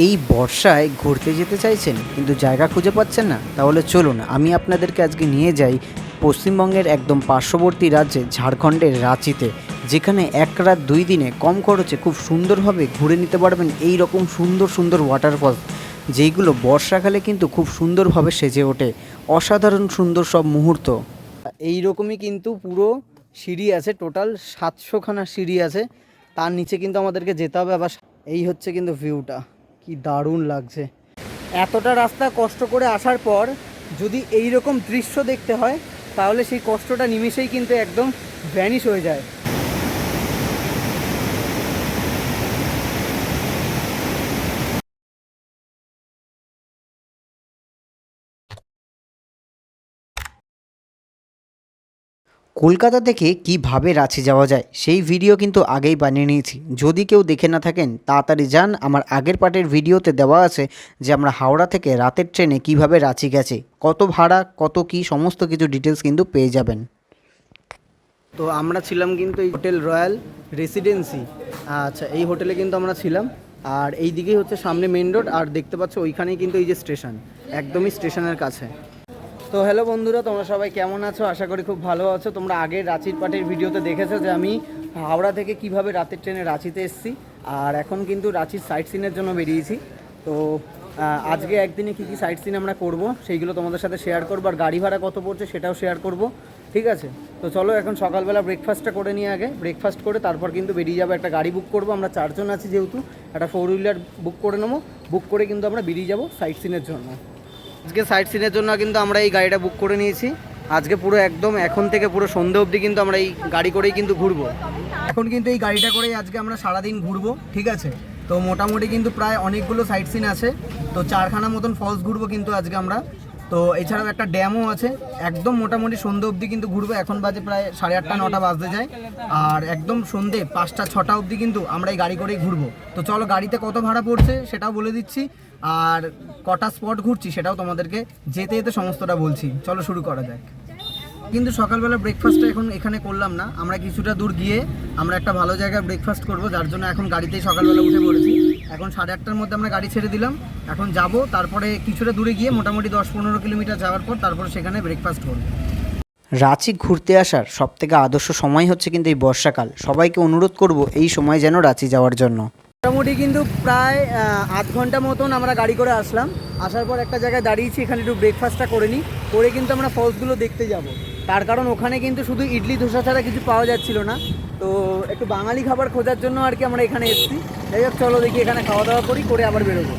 এই বর্ষায় ঘুরতে যেতে চাইছেন কিন্তু জায়গা খুঁজে পাচ্ছেন না, তাহলে চলুন আমি আপনাদেরকে আজকে নিয়ে যাই পশ্চিমবঙ্গের একদম পার্শ্ববর্তী রাজ্যে ঝাড়খণ্ডের রাঁচিতে, যেখানে এক রাত 2 দিনে কম খরচে খুব সুন্দরভাবে ঘুরে নিতে পারবেন এই রকম সুন্দর সুন্দর ওয়াটারফলস, যেইগুলো বর্ষাকালে কিন্তু খুব সুন্দরভাবে সেজে ওঠে। অসাধারণ সুন্দর সব মুহূর্ত। এই রকমই কিন্তু পুরো সিঁড়ি আছে, টোটাল 700খানা সিঁড়ি আছে। তার নিচে কিন্তু আমাদেরকে যেতে হবে। আবার এই হচ্ছে কিন্তু ভিউটা, কি দারুণ লাগছে। এতটা রাস্তা কষ্ট করে আসার পর যদি এই রকম দৃশ্য দেখতে হয়, তাহলে সেই কষ্টটা নিমেষেই কিন্তু একদম ভ্যানিশ হয়ে যায়। কলকাতা থেকে কিভাবে রাঁচি যাওয়া যায় সেই ভিডিও কিন্তু আগেই বানিয়ে নিয়েছি। যদি কেউ দেখে না থাকেন তাড়াতাড়ি যান, আমার আগের পার্টের ভিডিওতে দেওয়া আছে যে আমরা হাওড়া থেকে রাতের ট্রেনে কিভাবে রাঁচি গেছি, কত ভাড়া কত কি সমস্ত কিছু ডিটেলস কিন্তু পেয়ে যাবেন। তো আমরা ছিলাম কিন্তু এই হোটেল রয়্যাল রেসিডেন্সি। আচ্ছা, এই হোটেলে কিন্তু আমরা ছিলাম। আর এই দিকেই হচ্ছে সামনে মেন রোড, আর দেখতে পাচ্ছ ওইখানেই কিন্তু এই যে স্টেশন, একদমই স্টেশনের কাছে। তো হ্যালো বন্ধুরা, তোমরা সবাই কেমন আছো? আশা করি খুব ভালো আছো। তোমরা আগের রাঁচির পাটের ভিডিওতে দেখেছো যে আমি হাওড়া থেকে কিভাবে রাতের ট্রেনে রাঁচিতে এসেছি, আর এখন কিন্তু রাঁচির সাইট সিনের জন্য বেরিয়েছি। তো আজকে একদিনে কী কী সাইট সিন আমরা করব সেইগুলো তোমাদের সাথে শেয়ার করবো, আর গাড়ি ভাড়া কত পড়ছে সেটাও শেয়ার করব, ঠিক আছে? তো চলো এখন সকালবেলা ব্রেকফাস্টটা করে নিয়ে আগে ব্রেকফাস্ট করে তারপর কিন্তু বেরিয়ে যাবো। একটা গাড়ি বুক করবো, আমরা 4 জন আছি যেহেতু, একটা 4 হুইলার বুক করে নেবো। বুক করে কিন্তু আমরা বেরিয়ে যাবো সাইট সিনের জন্য। আজকে সাইট সিনের জন্য কিন্তু আমরা এই গাড়িটা বুক করে নিয়েছি। আজকে পুরো একদম এখন থেকে পুরো সন্ধে অবধি কিন্তু আমরা এই গাড়ি করেই কিন্তু ঘুরবো। এখন কিন্তু এই গাড়িটা করেই আজকে আমরা সারাদিন ঘুরবো, ঠিক আছে? তো মোটামুটি কিন্তু প্রায় অনেকগুলো সাইট সিন আছে। তো 4খানা মতন ফলস ঘুরবো কিন্তু আজকে আমরা। তো এছাড়াও একটা ড্যামও আছে। একদম মোটামুটি সন্ধে অবধি কিন্তু ঘুরবো। এখন বাজে প্রায় 8:30 9টা বাজতে যায়, আর একদম সন্ধে 5টা 6টা অবধি কিন্তু আমরা এই গাড়ি করেই ঘুরবো। তো চলো গাড়িতে কত ভাড়া পড়ছে সেটাও বলে দিচ্ছি, আর কটা স্পট ঘুরছি সেটাও তোমাদেরকে যেতে যেতে সমস্তটা বলছি। চলো শুরু করা যাক। কিন্তু সকালবেলা ব্রেকফাস্টটা এখন এখানে করলাম না, আমরা কিছুটা দূর গিয়ে আমরা একটা ভালো জায়গায় ব্রেকফাস্ট করব, যার জন্য এখন গাড়িতেই সকালবেলা উঠে পড়েছি। এখন 8:30টার মধ্যে আমরা গাড়ি ছেড়ে দিলাম। এখন যাব, তারপরে কিছুটা দূরে গিয়ে মোটামুটি 10-15 কিলোমিটার যাওয়ার পর তারপরে সেখানে ব্রেকফাস্ট করব। রাঁচি ঘুরতে আসার সবথেকে আদর্শ সময় হচ্ছে কিন্তু এই বর্ষাকাল। সবাইকে অনুরোধ করব এই সময় যেন রাঁচি যাওয়ার জন্য। মোটামুটি কিন্তু প্রায় আধ ঘন্টা মতন আমরা গাড়ি করে আসলাম। আসার পর একটা জায়গায় দাঁড়িয়েছি, এখানে একটু ব্রেকফাস্টটা করে নিই, করে কিন্তু আমরা ফলসগুলো দেখতে যাব। তার কারণ ওখানে কিন্তু শুধু ইডলি ধোসা ছাড়া কিছু পাওয়া যাচ্ছিল না। তো একটু বাঙালি খাবার খোঁজার জন্য আর কি আমরা এখানে এসেছি। যাই হোক চলো দেখি এখানে খাওয়া দাওয়া করি, করে আবার বেরোবো।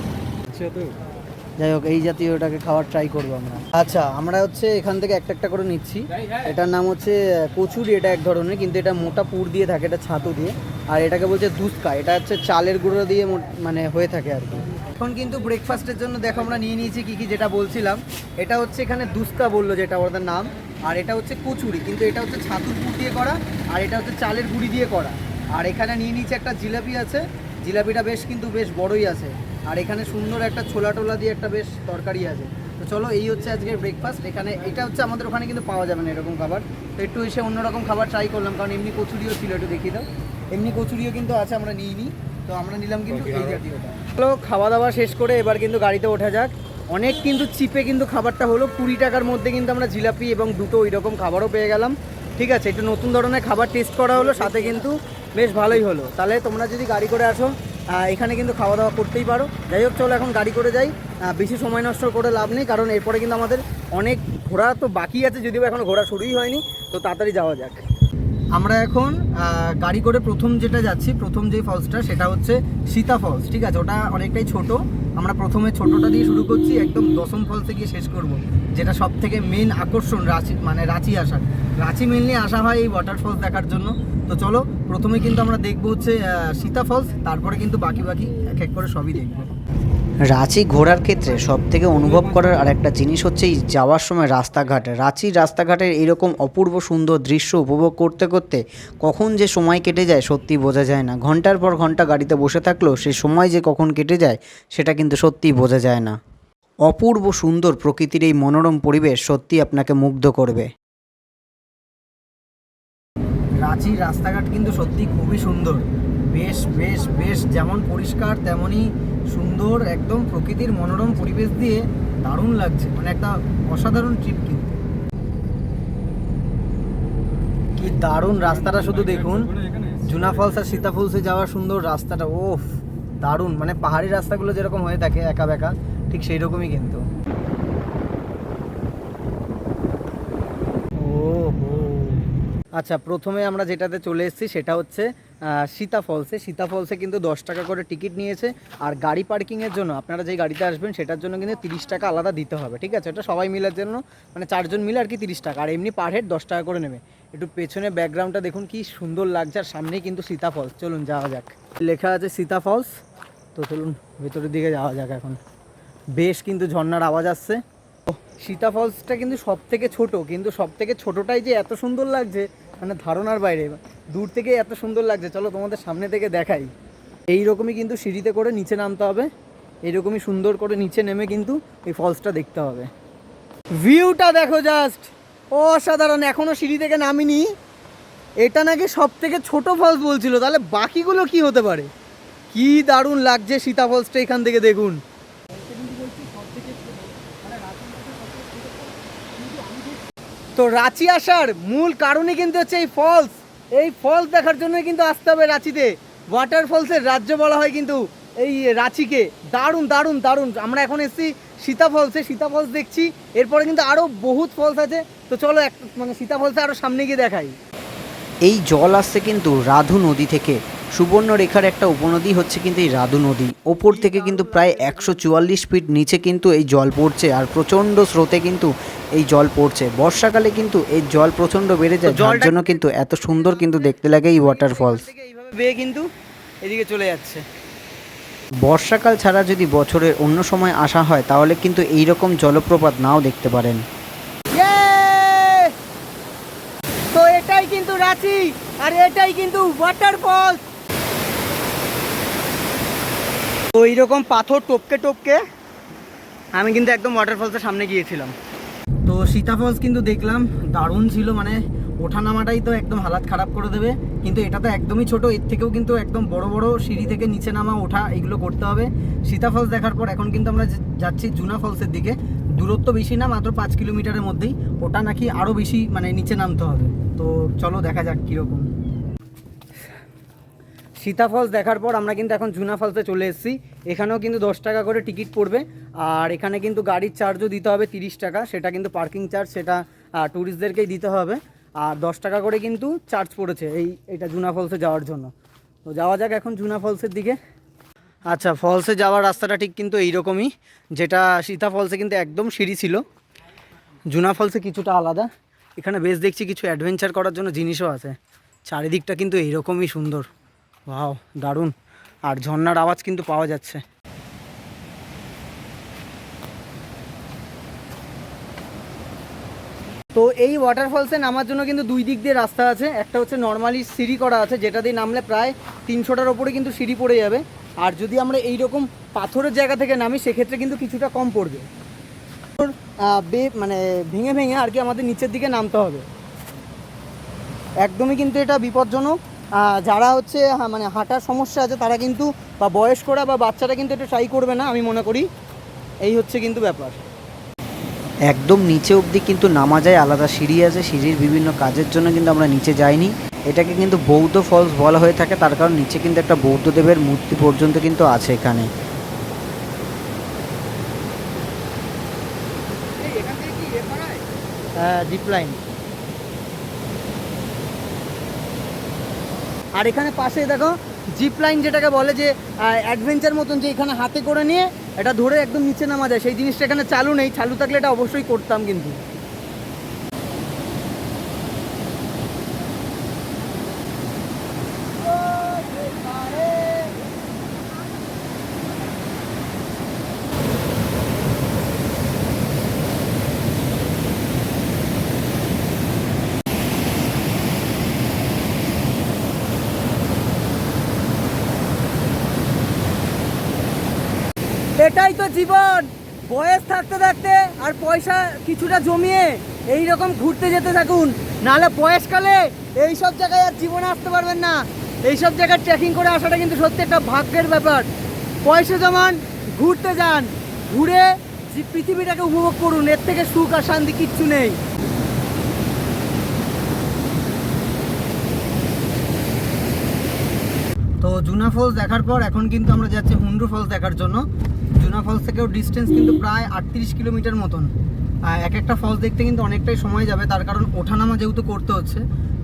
যাই হোক এই জাতীয়টাকে খাওয়ার ট্রাই করবো আমরা। আচ্ছা, আমরা হচ্ছে এখান থেকে একটা একটা করে নিচ্ছি। এটার নাম হচ্ছে কচুরি, এটা এক ধরনের, কিন্তু এটা মোটা পুর দিয়ে থাকে, এটা ছাতু দিয়ে। আর এটাকে বলছে দুধকা, এটা হচ্ছে চালের গুঁড়ো দিয়ে মানে হয়ে থাকে আর কি। এখন কিন্তু ব্রেকফাস্টের জন্য দেখো আমরা নিয়ে নিয়েছি কী কী, যেটা বলছিলাম। এটা হচ্ছে এখানে দুধকা বললো যেটা ওদের নাম, আর এটা হচ্ছে কচুরি, কিন্তু এটা হচ্ছে ছাতুর পুর দিয়ে করা, আর এটা হচ্ছে চালের গুঁড়ি দিয়ে করা। আর এখানে নিয়ে নিয়েছি একটা জিলাপি আছে, জিলাপিটা বেশ বড়ই আছে। আর এখানে সুন্দর একটা ছোলা টোলা দিয়ে একটা বেশ তরকারি আছে। তো চলো এই হচ্ছে আজকের ব্রেকফাস্ট। এখানে এটা হচ্ছে আমাদের ওখানে কিন্তু পাওয়া যাবে না এরকম খাবার, তো একটু এসে অন্যরকম খাবার ট্রাই করলাম, কারণ এমনি কচুরিও ছিল, একটু দেখিয়ে দাও। এমনি কচুরিও কিন্তু আছে, আমরা নিইনি, তো আমরা নিলাম কিন্তু এই জাতীয়টা। চলো খাওয়া দাওয়া শেষ করে এবার কিন্তু গাড়িতে ওঠা যাক। অনেক কিন্তু চিপে কিন্তু খাবারটা হলো, 20 টাকার মধ্যে কিন্তু আমরা জিলাপি এবং দুটো ওই রকম খাবারও পেয়ে গেলাম, ঠিক আছে? একটু নতুন ধরনের খাবার টেস্ট করা হলো, সাথে কিন্তু বেশ ভালোই হলো। তাহলে তোমরা যদি গাড়ি করে আসো এখানে কিন্তু খাওয়া দাওয়া করতেই পারো। যাই হোক চলো এখন গাড়ি করে যাই, বেশি সময় নষ্ট করে লাভ নেই, কারণ এরপরে কিন্তু আমাদের অনেক ঘোরা তো বাকি আছে, যদিও এখনও ঘোরা শুরুই হয়নি। তো তাড়াতাড়ি যাওয়া যাক। আমরা এখন গাড়ি করে প্রথম যেটা যাচ্ছি, প্রথম যে ফলসটা সেটা হচ্ছে সীতা ফলস, ঠিক আছে? ওটা অনেকটাই ছোট, আমরা প্রথমে ছোটটা দিয়ে শুরু করছি, একদম দশম ফলসে গিয়ে শেষ করব, যেটা সব থেকে মেন আকর্ষণ রাঁচি, মানে রাঁচি আসার। রাঁচি মেনলি আসা হয় এই ওয়াটারফলস দেখার জন্য। তো চলো প্রথমে কিন্তু আমরা দেখবো হচ্ছে সীতা ফলস, তারপরে কিন্তু বাকি এক এক করে সবই দেখবো। রাঁচি ঘোরার ক্ষেত্রে সবথেকে অনুভব করার আরেকটা জিনিস হচ্ছে এই যাওয়ার সময় রাস্তাঘাট। রাঁচির রাস্তাঘাটের এরকম অপূর্ব সুন্দর দৃশ্য উপভোগ করতে করতে কখন যে সময় কেটে যায় সত্যি বোঝা যায় না। ঘন্টার পর ঘন্টা গাড়িতে বসে থাকলেও সেই সময় যে কখন কেটে যায় সেটা কিন্তু সত্যিই বোঝা যায় না। অপূর্ব সুন্দর প্রকৃতির এই মনোরম পরিবেশ সত্যি আপনাকে মুগ্ধ করবে। রাঁচির রাস্তাঘাট কিন্তু সত্যি খুবই সুন্দর, বেশ বেশ বেশ, যেমন পরিষ্কার তেমনই সুন্দর, একদম প্রকৃতির মনোরম পরিবেশ দিয়ে দারুণ লাগছে, মানে একটা অসাধারণ ট্রিপ কিন্তু। কি দারুণ রাস্তাটা শুধু দেখুন, জুনা ফলস আর সীতা ফলসে যাওয়ার সুন্দর রাস্তাটা, ওফ দারুণ, মানে পাহাড়ি রাস্তাগুলো যেরকম হয়ে থাকে একা বেঁকা, ঠিক সেই রকমই কিন্তু। আচ্ছা, প্রথমে আমরা যেটাতে চলে এসেছি সেটা হচ্ছে সীতা ফলসে। সীতা ফলসে কিন্তু 10 টাকা করে টিকিট নিয়েছে, আর গাড়ি পার্কিংয়ের জন্য আপনারা যেই গাড়িতে আসবেন সেটার জন্য কিন্তু 30 টাকা আলাদা দিতে হবে, ঠিক আছে? এটা সবাই মিলার জন্য, মানে 4 জন মিলে আর কি 30 টাকা, আর এমনি পার হেড 10 টাকা করে নেবে। একটু পেছনে ব্যাকগ্রাউন্ডটা দেখুন কি সুন্দর লাগছে, আর সামনেই কিন্তু সীতা ফলস। চলুন যাওয়া যাক, লেখা আছে সীতা ফলস, তো চলুন ভেতরের দিকে যাওয়া যাক। এখন বেশ কিন্তু ঝর্ণার আওয়াজ আসছে। সীতা ফলসটা কিন্তু সব থেকে ছোট, কিন্তু সব থেকে ছোটোটাই যে এত সুন্দর লাগছে মানে ধারণার বাইরে, দূর থেকে এত সুন্দর লাগছে। চলো তোমাদের সামনে থেকে দেখাই। এইরকমই কিন্তু সিঁড়িতে করে নিচে নামতে হবে, এইরকমই সুন্দর করে নিচে নেমে কিন্তু এই ফলসটা দেখতে হবে। ভিউটা দেখো জাস্ট অসাধারণ। এখনও সিঁড়ি থেকে নামিনি, এটা নাকি সব থেকে ছোট ফলস বলছিল, তাহলে বাকিগুলো কি হতে পারে? কি দারুণ লাগছে সীতা ফলসটা এখান থেকে দেখুন। তো রাঁচি আসার মূল কারণই কিন্তু হচ্ছে এই ফলস। এই ফলস দেখার জন্য কিন্তু আসতে হবে রাঁচিতে। ওয়াটার ফলসের রাজ্য বলা হয় কিন্তু এই রাঁচিকে। দারুণ দারুণ দারুণ। আমরা এখন এসেছি সীতা ফলসে, সীতা ফলস দেখছি, এরপরে কিন্তু আরও বহুত ফলস আছে। তো চলো মানে সীতা ফলসে আরও সামনে গিয়ে দেখাই। এই জল আসছে কিন্তু রাধু নদী থেকে। সুবর্ণরেখার একটা উপনদী হচ্ছে কিন্তু এই রাধু নদী। ওপর থেকে কিন্তু প্রায় 144 ফিট নিচে কিন্তু এই জল পড়ছে, আর প্রচণ্ড স্রোতে কিন্তু এই জল পড়ছে। বর্ষাকালে কিন্তু এই জল প্রচণ্ড বেড়ে যায়, যার জন্য কিন্তু এত সুন্দর কিন্তু দেখতে লাগে এই ওয়াটারফলস। এইভাবে বেয়ে কিন্তু এদিকে চলে যাচ্ছে। বর্ষাকাল ছাড়া যদি বছরের অন্য সময় আসা হয় তাহলে কিন্তু এই রকম জলপ্রপাত নাও দেখতে পারেন। তো এটাই কিন্তু রাঁচি, আর এটাই কিন্তু ওয়াটারফলস। তো এইরকম পাথর টপকে টপকে আমি কিন্তু একদম ওয়াটারফলসের সামনে গিয়েছিলাম। তো সীতা ফলস কিন্তু দেখলাম, দারুণ ছিল, মানে ওঠানামাটাই তো একদম হালাত খারাপ করে দেবে। কিন্তু এটা তো একদমই ছোট, এর থেকেও কিন্তু একদম বড় বড় সিঁড়ি থেকে নিচে নামা ওঠা এগুলো করতে হবে। সীতা ফলস দেখার পর এখন কিন্তু আমরা যাচ্ছি জুনা ফলসের দিকে। দূরত্ব বেশি না, মাত্র 5 কিলোমিটারের মধ্যেই। ওটা নাকি আরও বেশি মানে নিচে নামতে হবে। তো চলো দেখা যাক কীরকম। সীতা ফলস দেখার পর আমরা কিন্তু এখন জুনা ফলসে চলে এসেছি। এখানেও কিন্তু 10 টাকা করে টিকিট পড়বে, আর এখানে কিন্তু গাড়ির চার্জও দিতে হবে 30 টাকা। সেটা কিন্তু পার্কিং চার্জ, সেটা ট্যুরিস্টদেরকেই দিতে হবে। আর 10 টাকা করে কিন্তু চার্জ পড়েছে এইটা জুনা ফলসে যাওয়ার জন্য। তো যাওয়া যাক এখন জুনা ফলসের দিকে। আচ্ছা, ফলসে যাওয়ার রাস্তাটা ঠিক কিন্তু এইরকমই, যেটা সীতা ফলসে কিন্তু একদম সিঁড়ি ছিল। জুনা ফলসে কিছুটা আলাদা। এখানে বেশ দেখছি কিছু অ্যাডভেঞ্চার করার জন্য জিনিসও আছে। চারিদিকটা কিন্তু এইরকমই সুন্দর। ওয়াও দারুণ, আর ঝর্ণার আওয়াজ কিন্তু পাওয়া যাচ্ছে। তো এই ওয়াটারফলসে নামার জন্য কিন্তু 2 দিক দিয়ে রাস্তা আছে। একটা হচ্ছে নর্মালি সিঁড়ি করা আছে, যেটা দিয়ে নামলে প্রায় 300টার ওপরে কিন্তু সিঁড়ি পড়ে যাবে। আর যদি আমরা এই রকম পাথরের জায়গা থেকে নামি সেক্ষেত্রে কিন্তু কিছুটা কম পড়বে। মানে ভেঙে ভেঙে আর কি আমাদের নিচের দিকে নামতে হবে। একদমই কিন্তু এটা বিপজ্জনক। যারা হচ্ছে মানে হাঁটার সমস্যা আছে তারা কিন্তু, বা বয়স্করা বা বাচ্চারা কিন্তু এটা ট্রাই করবে না আমি মনে করি। এই হচ্ছে কিন্তু ব্যাপার। একদম নিচে অবধি কিন্তু নামা যায়, আলাদা সিঁড়ি আছে। সিঁড়ির বিভিন্ন কাজের জন্য কিন্তু আমরা নিচে যাইনি। এটাকে কিন্তু বৌদ্ধ ফলস বলা হয়ে থাকে, তার কারণ নিচে কিন্তু একটা বৌদ্ধদেবের মূর্তি পর্যন্ত কিন্তু আছে এখানে। Zip line. আর এখানে পাশে দেখো জিপ লাইন, যেটাকে বলে যে অ্যাডভেঞ্চার মতন, যে এখানে হাতে করে নিয়ে এটা ধরে একদম নিচে নামা যায়, সেই জিনিসটা এখানে চালু নেই। চালু থাকলে এটা অবশ্যই করতাম কিন্তু। এটাই তো জীবন, বয়স থাকতে থাকতে আর পয়সা কিছুটা জমিয়ে এই রকম ঘুরতে যেতে থাকুন, নাহলে বয়সকালে এই সব জায়গায় আর জীবনে আসতে পারবেন না। এইসব জায়গায় ট্রেকিং করে আসাটা কিন্তু সত্যি একটা ভাগ্যের ব্যাপার। পয়সা জমান, ঘুরতে যান, ঘুরে পৃথিবীটাকে উপভোগ করুন, এর থেকে সুখ আর শান্তি কিচ্ছু নেই। তো জুনা ফলস দেখার পর এখন কিন্তু আমরা যাচ্ছি হুন্ডু ফলস দেখার জন্য। জুনা ফলস থেকেও ডিস্টেন্স কিন্তু প্রায় 38 কিলোমিটার মতন। এক একটা ফলস দেখতে কিন্তু অনেকটাই সময় যাবে, তার কারণ ওঠানামা যেহেতু করতে হচ্ছে।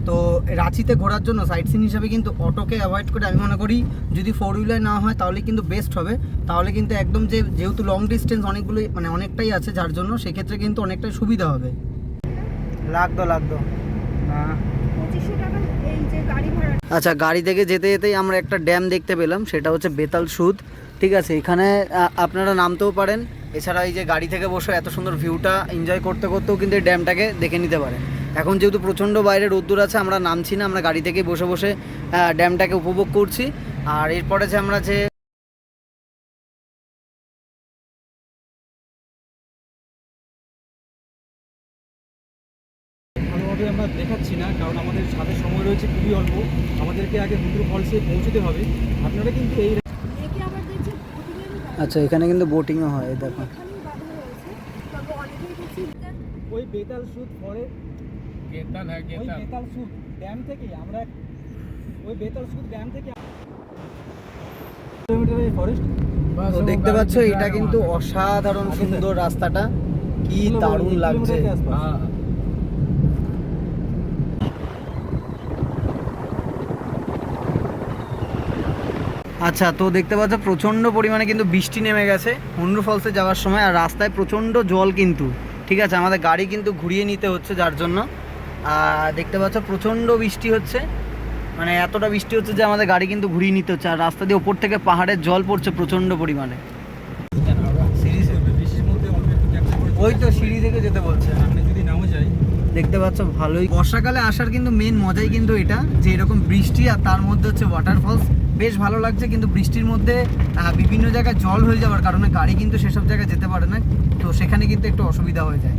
তো রাঁচিতে ঘোরার জন্য সাইট সিন হিসাবে কিন্তু অটোকে অ্যাভয়েড করে আমি মনে করি যদি 4 হুইলার না হয় তাহলে কিন্তু বেস্ট হবে। তাহলে কিন্তু একদম যেহেতু লং ডিস্টেন্স অনেকগুলোই মানে অনেকটাই আছে, যার জন্য সেক্ষেত্রে কিন্তু অনেকটাই সুবিধা হবে। লাগতো না। আচ্ছা, গাড়ি থেকে যেতে যেতেই আমরা একটা ড্যাম দেখতে পেলাম, সেটা হচ্ছে বেতাল সুদ। ঠিক আছে, এখানে আপনারা নামতেও পারেন। এছাড়া এই যে গাড়ি থেকে বসে এত সুন্দর ভিউটা এনজয় করতে করতেও কিন্তু এই ড্যামটাকে দেখে নিতে পারেন। এখন যেহেতু প্রচণ্ড বাইরে রোদ্দুর আছে, আমরা নামছি না, আমরা গাড়ি থেকেই বসে বসে ড্যামটাকে উপভোগ করছি। আর এরপরে যে আমরা যে আমরা দেখাচ্ছি না, কারণ আমাদের সাথে সময় রয়েছে খুবই অল্প। আমাদেরকে আগে হুন্ডু ফলসে পৌঁছতে হবে। আপনারা কিন্তু এই আচ্ছা, এখানে কিন্তু বোটিংও হয়, দেখো। ওই বেতাল সুদ পরে বেতাল সুদ ড্যাম থেকে আমরা ওই বেতাল সুদ ড্যাম থেকে কিলোমিটার ফরেস্ট। তো দেখতে পাচ্ছ এটা কিন্তু অসাধারণ সুন্দর রাস্তাটা, কি দারুণ লাগছে। আচ্ছা, তো দেখতে পাচ্ছ প্রচণ্ড পরিমাণে কিন্তু বৃষ্টি নেমে গেছে হুন্ডু ফলসে যাওয়ার সময়, আর রাস্তায় প্রচণ্ড জল কিন্তু। ঠিক আছে, আমাদের গাড়ি কিন্তু ঘুরিয়ে নিতে হচ্ছে, যার জন্য দেখতে পাচ্ছ প্রচণ্ড বৃষ্টি হচ্ছে, মানে এতটা বৃষ্টি হচ্ছে যে আমাদের গাড়ি কিন্তু ঘুরিয়ে নিতে হচ্ছে। আর রাস্তা দিয়ে ওপর থেকে পাহাড়ের জল পড়ছে প্রচণ্ড পরিমাণে। ওই তো সিঁড়ি থেকে যেতে বলছে, আমি যদি নাও যাই। দেখতে পাচ্ছ ভালোই। বর্ষাকালে আসার কিন্তু মেন মজাই কিন্তু এটা, যে এরকম বৃষ্টি আর তার মধ্যে হচ্ছে ওয়াটারফলস, বেশ ভালো লাগছে। কিন্তু বৃষ্টির মধ্যে বিভিন্ন জায়গায় জল হয়ে যাওয়ার কারণে গাড়ি কিন্তু সেসব জায়গায় যেতে পারে না, তো সেখানে কিন্তু একটু অসুবিধা হয়ে যায়।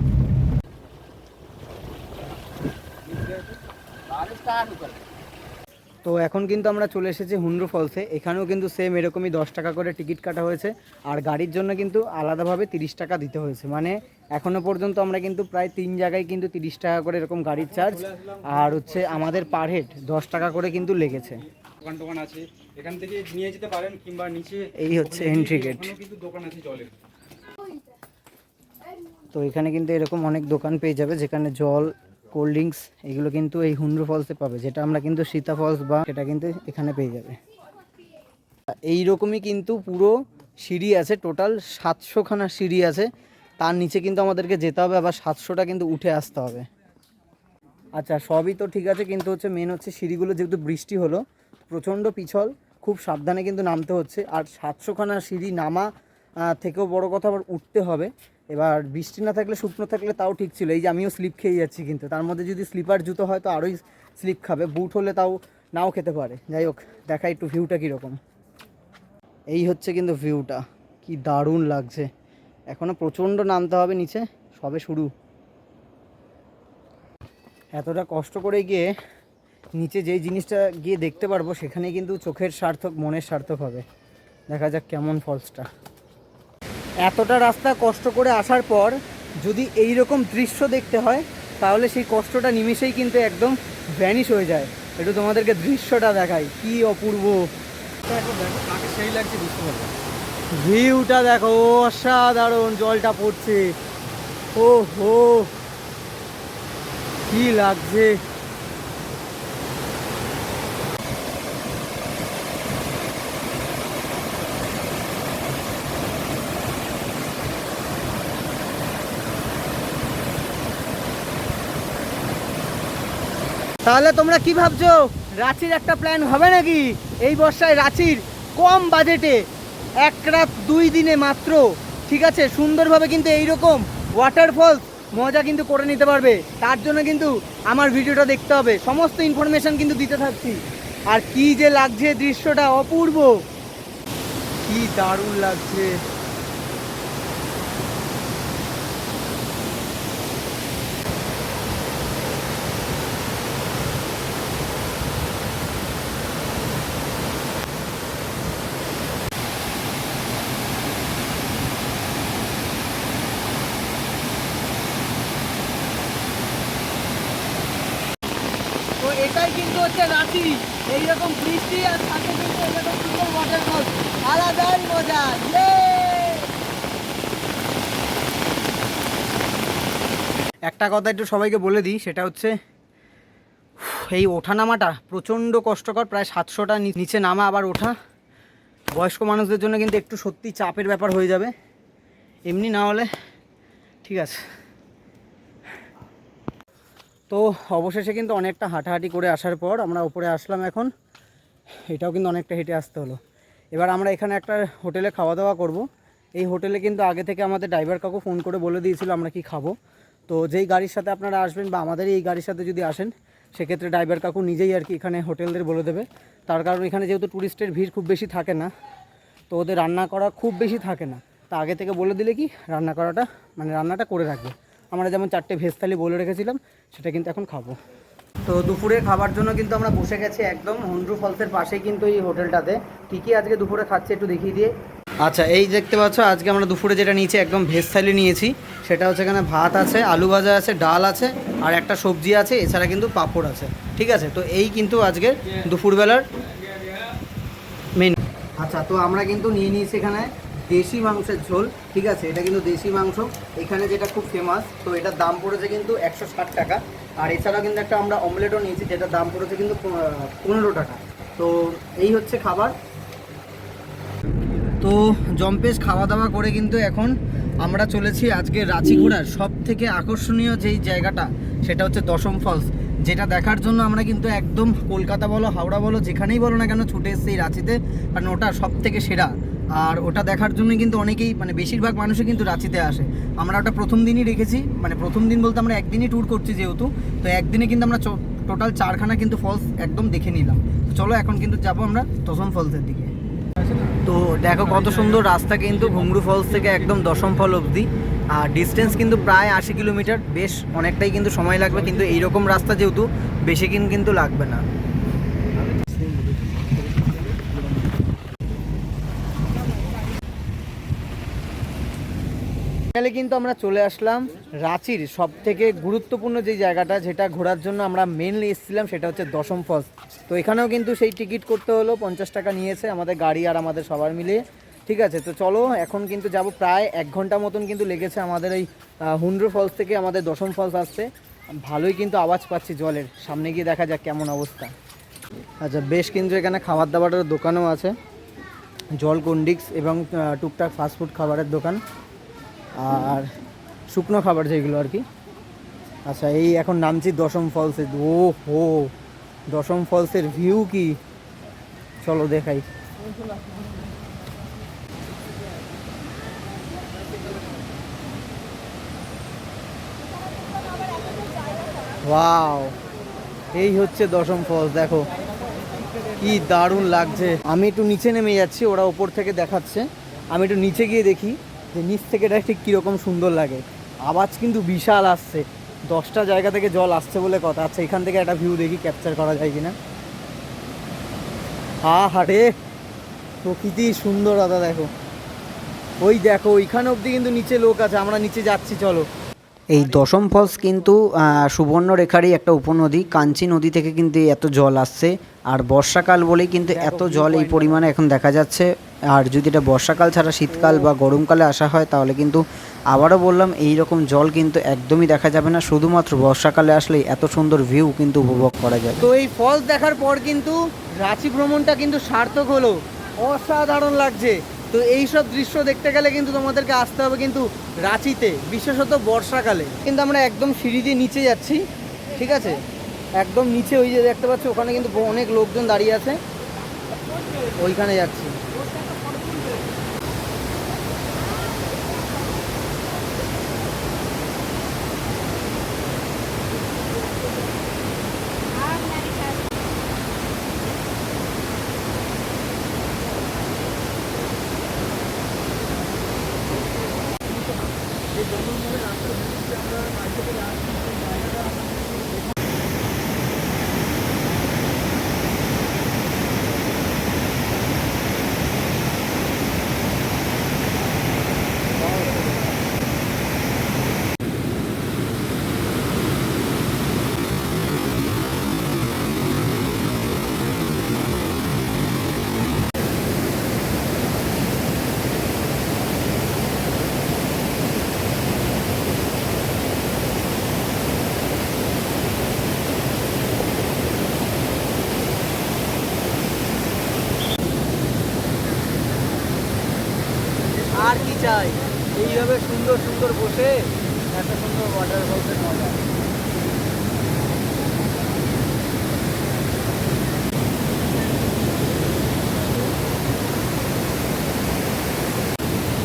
তো এখন কিন্তু আমরা চলে এসেছি হুন্ডু ফলসে। এখানেও কিন্তু সেম এরকমই 10 টাকা করে টিকিট কাটা হয়েছে, আর গাড়ির জন্য কিন্তু আলাদাভাবে 30 টাকা দিতে হয়েছে। মানে এখনও পর্যন্ত আমরা কিন্তু প্রায় 3 জায়গায় কিন্তু 30 টাকা করে এরকম গাড়ির চার্জ, আর হচ্ছে আমাদের পার হেড 10 টাকা করে কিন্তু লেগেছে। দোকান আছে, এখান থেকে নিয়ে যেতে পারেন, কিংবা নিচে এই হচ্ছে এন্ট্রি গেট। কিন্তু দোকান আছে জলের। তো এখানে কিন্তু এরকম অনেক দোকান পেয়ে যাবে, যেখানে জল, কোল্ড ড্রিঙ্কস এগুলো কিন্তু এই হুন্ডু ফলসে পাবে, যেটা আমরা কিন্তু সীতা ফলস বা সেটা কিন্তু এখানে পেয়ে যাবে। এই রকমই কিন্তু পুরো সিঁড়ি আছে, টোটাল 700খানা সিঁড়ি আছে। তার নিচে কিন্তু আমাদেরকে যেতে হবে, আবার 700টা কিন্তু উঠে আসতে হবে। আচ্ছা, সবই তো ঠিক আছে, কিন্তু হচ্ছে মেন হচ্ছে সিঁড়িগুলো যেহেতু বৃষ্টি হলো প্রচণ্ড পিছল, খুব সাবধানে কিন্তু নামতে হচ্ছে। আর 700খানা সিঁড়ি নামা থেকেও বড় কথা আবার উঠতে হবে। এবার বৃষ্টি না থাকলে, শুকনো থাকলে তাও ঠিক ছিল, এই যে আমিও স্লিপ খেয়ে যাচ্ছি, কিন্তু তার মধ্যে যদি স্লিপার জুতো হয় তো আরোই স্লিপ খাবে, বুট হলে তাও নাও খেতে পারে। যাই হোক, দেখা একটু ভিউটা কীরকম। এই হচ্ছে কিন্তু ভিউটা, কি দারুণ লাগছে। এখনও প্রচণ্ড নামতে হবে নিচে, সবে শুরু। এতটা কষ্ট করে গিয়ে নিচে যেই জিনিসটা গিয়ে দেখতে পারবো, সেখানে কিন্তু চোখের সার্থক, মনের সার্থক হবে। দেখা যাক কেমন ফলসটা। এতটা রাস্তা কষ্ট করে আসার পর যদি এই রকম দৃশ্য দেখতে হয়, তাহলে সেই কষ্টটা নিমেষেই কিন্তু একদম ভ্যানিশ হয়ে যায়। একটু তোমাদেরকে দৃশ্যটা দেখাই, কি অপূর্ব। দেখো তাকে সেই লাগছে, বুঝতে পারবে। ভিউটা দেখো, অসাধারণ, জলটা পড়ছে, ও হো কি লাগছে। তাহলে তোমরা কি ভাবছো, রাঁচির একটা প্ল্যান হবে নাকি এই বর্ষায়? রাঁচির কম বাজেটে 1 রাত 2 দিনে মাত্র, ঠিক আছে, সুন্দরভাবে কিন্তু এইরকম ওয়াটারফলস মজা কিন্তু করে নিতে পারবে। তার জন্য কিন্তু আমার ভিডিওটা দেখতে হবে, সমস্ত ইনফরমেশান কিন্তু দিতে থাকছি। আর কি যে লাগছে দৃশ্যটা, অপূর্ব, কি দারুণ লাগছে। এটাই কিন্তু হচ্ছে রাঁচি। এইরকম বৃষ্টি আর সাথে কিন্তু এরকম সুন্দর ওয়াটারফল, আলাদাই মজা। একটা কথা একটু সবাইকে বলে দিই, সেটা হচ্ছে এই ওঠানামাটা প্রচণ্ড কষ্টকর। প্রায় 700টা নিচে নামা আবার ওঠা বয়স্ক মানুষদের জন্য কিন্তু একটু সত্যি চাপের ব্যাপার হয়ে যাবে, এমনি না হলে ঠিক আছে। তো অবশেষে কিন্তু অনেকটা হাঁটাহাঁটি করে আসার পর আমরা উপরে আসলাম। এখন এটাও কিন্তু অনেকটা হেঁটে আসতে হলো। এবার আমরা এখানে একটা হোটেলে খাওয়া দাওয়া করব। এই হোটেলে কিন্তু আগে থেকে আমাদের ড্রাইভার কাকু ফোন করে বলে দিয়েছিল আমরা কি খাবো। তো যেই গাড়ির সাথে আপনারা আসবেন বা আমাদের এই গাড়ির সাথে যদি আসেন, সেক্ষেত্রে ড্রাইভার কাকু নিজেই আর কি এখানে হোটেলদের বলে দেবে। তার কারণ এখানে যেহেতু ট্যুরিস্টের ভিড় খুব বেশি থাকে না, তো ওদের রান্না করা খুব বেশি থাকে না। তা আগে থেকে বলে দিলে কি রান্না করাটা মানে রান্নাটা করে রাখবে। আমরা যেমন 4টে ভেজ থালি বলে রেখেছিলাম, সেটা কিন্তু এখন খাবো। তো দুপুরে খাবার জন্য কিন্তু আমরা বসে গেছি একদম হুন্ড্রু ফলসের পাশেই কিন্তু এই হোটেলটাতে। কী কী আজকে দুপুরে খাচ্ছি একটু দেখিয়ে দিয়ে। আচ্ছা, এই দেখতে পাচ্ছ আজকে আমরা দুপুরে যেটা নিয়েছি একদম ভেজ থালি নিয়েছি। সেটা হচ্ছে এখানে ভাত আছে, আলু ভাজা আছে, ডাল আছে আর একটা সবজি আছে, এছাড়া কিন্তু পাঁপড় আছে। ঠিক আছে, তো এই কিন্তু আজকের দুপুরবেলার মেনু। আচ্ছা, তো আমরা কিন্তু নিয়ে নিয়েছি এখানে দেশি মাংসের ঝোল। ঠিক আছে, এটা কিন্তু দেশি মাংস এখানে যেটা খুব ফেমাস। তো এটার দাম পড়েছে কিন্তু 160 টাকা। আর এছাড়াও কিন্তু একটা আমরা অমলেটও নিয়েছি, যেটার দাম পড়েছে কিন্তু 15 টাকা। তো এই হচ্ছে খাবার। তো জম্পেশ খাওয়া দাওয়া করে কিন্তু এখন আমরা চলেছি আজকে রাঁচি ঘোরার সব থেকে আকর্ষণীয় যেই জায়গাটা, সেটা হচ্ছে দশম ফলস, যেটা দেখার জন্য আমরা কিন্তু একদম কলকাতা বলো হাওড়া বলো যেখানেই বলো না কেন ছুটে এসেছি এই রাঁচিতে, কারণ ওটা সব থেকে সেরা। আর ওটা দেখার জন্য কিন্তু অনেকেই মানে বেশিরভাগ মানুষই কিন্তু রাঁচিতে আসে। আমরা ওটা প্রথম দিনই রেখেছি, মানে প্রথম দিন বলতে আমরা একদিনই ট্যুর করছি যেহেতু, তো একদিনে কিন্তু আমরা টোটাল 4খানা কিন্তু ফলস একদম দেখে নিলাম। চলো এখন কিন্তু যাবো আমরা দশম ফলসের দিকে। তো দেখো কত সুন্দর রাস্তা কিন্তু ঘুঙরু ফলস থেকে একদম দশম ফল অবধি। আর ডিস্টেন্স কিন্তু প্রায় 80 কিলোমিটার, বেশ অনেকটাই কিন্তু সময় লাগবে, কিন্তু এইরকম রাস্তা যেহেতু বেশি কিন্তু লাগবে না। ফাইনালি কিন্তু আমরা চলে আসলাম রাঁচির সব থেকে গুরুত্বপূর্ণ যে জায়গাটা, যেটা ঘোরার জন্য আমরা মেনলি এসেছিলাম, সেটা হচ্ছে দশম ফলস। তো এখানেও কিন্তু সেই টিকিট করতে হলো, 50 টাকা নিয়েছে আমাদের গাড়ি আর আমাদের সবার মিলিয়ে। ঠিক আছে, তো চলো এখন কিন্তু যাব। প্রায় 1 ঘন্টা মতন কিন্তু লেগেছে আমাদের এই হুন্ড্রু ফলস থেকে আমাদের দশম ফলস আসতে। ভালোই কিন্তু আওয়াজ পাচ্ছি জলের, সামনে গিয়ে দেখা যাক কেমন অবস্থা। আচ্ছা, বেশ কিন্তু এখানে খাবার দাবারের দোকানও আছে, জল কন্ডিক্স এবং টুকটাক ফাস্টফুড খাবারের দোকান আর শুকনো খাবার যেগুলো আর কি। আচ্ছা, এই এখন নামছি দশম ফলসে। ও হো, দশম ফলসের ভিউ কি, চলো দেখাই। ওয়াও, এই হচ্ছে দশম ফলস, দেখো কি দারুণ লাগছে। আমি একটু নিচে নেমে যাচ্ছি, ওরা ওপর থেকে দেখাচ্ছে, আমি একটু নিচে গিয়ে দেখি যে নিচ থেকে এটা ঠিক কীরকম সুন্দর লাগে। আওয়াজ কিন্তু বিশাল আসছে, 10টা জায়গা থেকে জল আসছে বলে কথা। আচ্ছা, এখান থেকে একটা ভিউ দেখি ক্যাপচার করা যায় কিনা। হারে প্রকৃতি সুন্দরতা দেখো, ওই দেখো ওইখানে অবধি কিন্তু নিচে লোক আছে, আমরা নিচে যাচ্ছি চলো। এই দশম ফলস কিন্তু সুবর্ণরেখারই একটা উপনদী, কাঞ্চি নদী থেকে কিন্তু এত জল আসছে। আর বর্ষাকাল বলেই কিন্তু এত জল এই পরিমাণে এখন দেখা যাচ্ছে। আর যদি এটা বর্ষাকাল ছাড়া শীতকাল বা গরমকালে আসা হয়, তাহলে কিন্তু আবারও বললাম এই রকম জল কিন্তু একদমই দেখা যাবে না। শুধুমাত্র বর্ষাকালে আসলেই এত সুন্দর ভিউ কিন্তু উপভোগ করা যায়। তো এই ফলস দেখার পর কিন্তু রাঁচি ভ্রমণটা কিন্তু সার্থক হলো, অসাধারণ লাগছে। তো এই সব দৃশ্য দেখতে গেলে কিন্তু তোমাদেরকে আসতে হবে কিন্তু রাঁচিতে, বিশেষত বর্ষাকালে। কিন্তু আমরা একদম সিঁড়ি দিয়ে নিচে যাচ্ছি, ঠিক আছে, একদম নিচে ওই যে দেখতে পাচ্ছ ওখানে কিন্তু অনেক লোকজন দাঁড়িয়ে আছে, ওইখানে যাচ্ছি। আর কি চাই, এইভাবে সুন্দর সুন্দর বসে এত সুন্দর ওয়াটারফলসের মজা।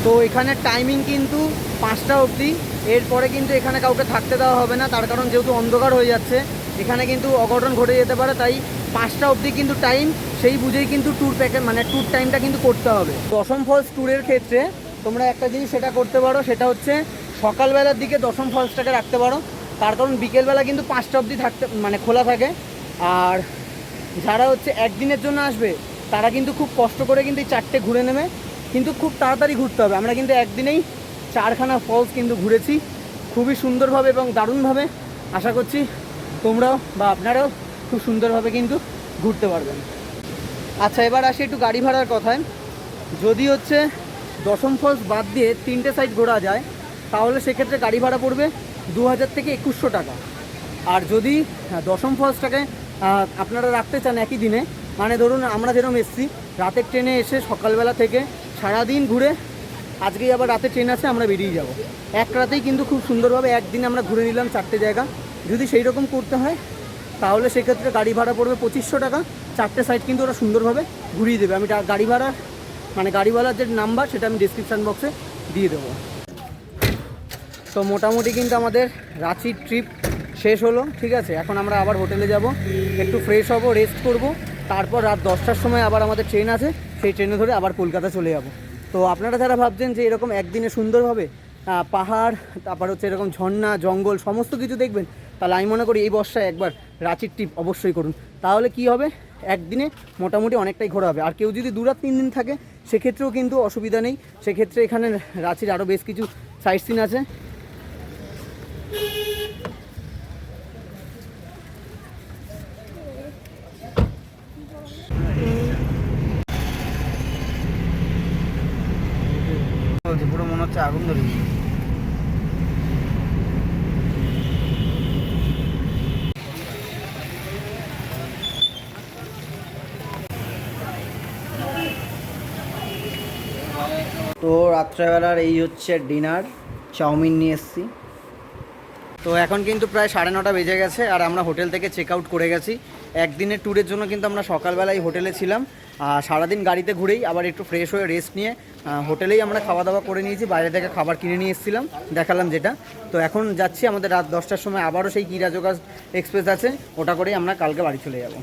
তো এখানে টাইমিং কিন্তু 5টা অবধি, এরপরে কিন্তু এখানে কাউকে থাকতে দেওয়া হবে না, তার কারণ যেহেতু অন্ধকার হয়ে যাচ্ছে এখানে কিন্তু অঘটন ঘটে যেতে পারে, তাই 5টা অবধি কিন্তু টাইম, সেই বুঝেই কিন্তু ট্যুর প্যাকেজ মানে ট্যুর টাইমটা কিন্তু করতে হবে। দশম ফলস ট্যুরের ক্ষেত্রে তোমরা একটা জিনিস সেটা করতে পারো, সেটা হচ্ছে সকালবেলার দিকে দশম ফলসটাকে রাখতে পারো, তার কারণ বিকেলবেলা কিন্তু 5টা অবধি থাকতে মানে খোলা থাকে। আর যারা হচ্ছে একদিনের জন্য আসবে তারা কিন্তু খুব কষ্ট করে কিন্তু এই 4টে ঘুরে নেবে, কিন্তু খুব তাড়াতাড়ি ঘুরতে হবে। আমরা কিন্তু একদিনেই 4খানা ফলস কিন্তু ঘুরেছি খুবই সুন্দরভাবে এবং দারুণভাবে। আশা করছি তোমরাও বা আপনারাও খুব সুন্দরভাবে কিন্তু ঘুরতে পারবেন। আচ্ছা, এবার আসি একটু গাড়ি ভাড়ার কথায়। যদি হচ্ছে দশম ফলস বাদ দিয়ে 3টে সাইড ঘোরা যায় তাহলে সেক্ষেত্রে গাড়ি ভাড়া পড়বে 2000 থেকে 2100 টাকা। আর যদি দশম ফলসটাকে আপনারা রাখতে চান একই দিনে, মানে ধরুন আমরা যেরকম এসছি রাতের ট্রেনে এসে সকালবেলা থেকে সারাদিন ঘুরে আজকেই আবার রাতে ট্রেন আছে আমরা বেরিয়ে যাব, এক রাতেই কিন্তু খুব সুন্দরভাবে একদিনে আমরা ঘুরে নিলাম 4টে জায়গা। যদি সেই রকম করতে হয় তাহলে সেক্ষেত্রে গাড়ি ভাড়া পড়বে 2500 টাকা। 4টে সাইড কিন্তু ওরা সুন্দরভাবে ঘুরিয়ে দেবে। আমি গাড়ি ভাড়ার মানে গাড়িওয়ালার যে নাম্বার সেটা আমি ডিসক্রিপশান বক্সে দিয়ে দেবো। তো মোটামুটি কিন্তু আমাদের রাঁচির ট্রিপ শেষ হলো, ঠিক আছে। এখন আমরা আবার হোটেলে যাব, একটু ফ্রেশ হব, রেস্ট করব, তারপর রাত 10টার সময় আবার আমাদের ট্রেন আছে, সেই ট্রেনে ধরে আবার কলকাতা চলে যাব। তো আপনারা যারা ভাবছেন যে এরকম একদিনে সুন্দরভাবে পাহাড়, তারপর হচ্ছে এরকম ঝর্ণা, জঙ্গল সমস্ত কিছু দেখবেন, তাহলে আমি মনে করি এই বর্ষায় একবার রাঁচির ট্রিপ অবশ্যই করুন। তাহলে কি হবে, একদিনে মোটামুটি অনেকটাই ঘোরা হবে। আর কেউ যদি 2 রাত 3 দিন থাকে সেক্ষেত্রেও কিন্তু অসুবিধা নেই, সেক্ষেত্রে এখানে রাঁচির আরও বেশ কিছু সাইট সিন আছে। পুরো মনে হচ্ছে আগুন ধরে গেছে। তো রাত্রেবেলার এই হচ্ছে ডিনার, চাউমিন নিয়ে এসেছি। তো এখন কিন্তু প্রায় 9:30 বেজে গেছে আর আমরা হোটেল থেকে চেক আউট করে গেছি। একদিনের ট্যুরের জন্য কিন্তু আমরা সকালবেলায় হোটেলে ছিলাম, আর সারাদিন গাড়িতে ঘুরেই আবার একটু ফ্রেশ হয়ে রেস্ট নিয়ে হোটেলেই আমরা খাওয়া দাওয়া করে নিয়েছি। বাইরে থেকে খাবার কিনে নিয়ে এসেছিলাম, দেখালাম যেটা। তো এখন যাচ্ছি, আমাদের রাত 10টার সময় আবারও সেই কি রাজোগাস এক্সপ্রেস আছে, ওটা করেই আমরা কালকে বাড়ি চলে যাব।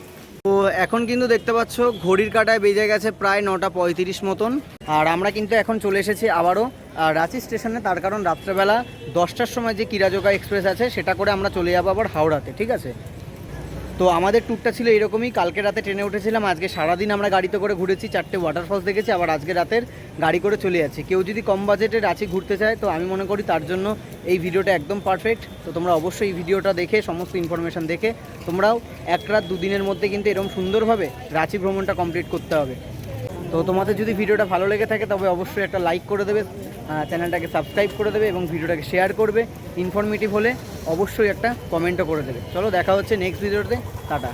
তো এখন কিন্তু দেখতে পাচ্ছ ঘড়ির কাঁটায় বেজে গেছে প্রায় 9:35 মতন, আর আমরা কিন্তু এখন চলে এসেছি আবারও রাঁচি স্টেশনে। তার কারণ রাত্রেবেলা 10টার সময় যে কিরাজোগা এক্সপ্রেস আছে সেটা করে আমরা চলে যাবো আবার হাওড়াতে, ঠিক আছে। তো আমাদের ট্যুরটা ছিল এরকমই, কালকে রাতে ট্রেনে উঠেছিলাম, আজকে সারাদিন আমরা গাড়িতে করে ঘুরেছি, 4টে ওয়াটারফলস দেখেছি, আবার আজকে রাতের গাড়ি করে চলে যাচ্ছি। কেউ যদি কম বাজেটে রাঁচি ঘুরতে চায় তো আমি মনে করি তার জন্য এই ভিডিওটা একদম পারফেক্ট। তো তোমরা অবশ্যই এই ভিডিওটা দেখে সমস্ত ইনফরমেশান দেখে তোমরাও 1 রাত 2 দিনের মধ্যে কিন্তু এরকম সুন্দরভাবে রাঁচি ভ্রমণটা কমপ্লিট করতে হবে। তো তোমাদের যদি ভিডিওটা ভালো লেগে থাকে তবে অবশ্যই একটা লাইক করে দেবে, চ্যানেলটাকে সাবস্ক্রাইব করে দেবে এবং ভিডিওটাকে শেয়ার করবে। ইনফরমেটিভ হলে অবশ্যই একটা কমেন্টও করে দেবে। চলো দেখা হচ্ছে নেক্সট ভিডিওতে, টাটা।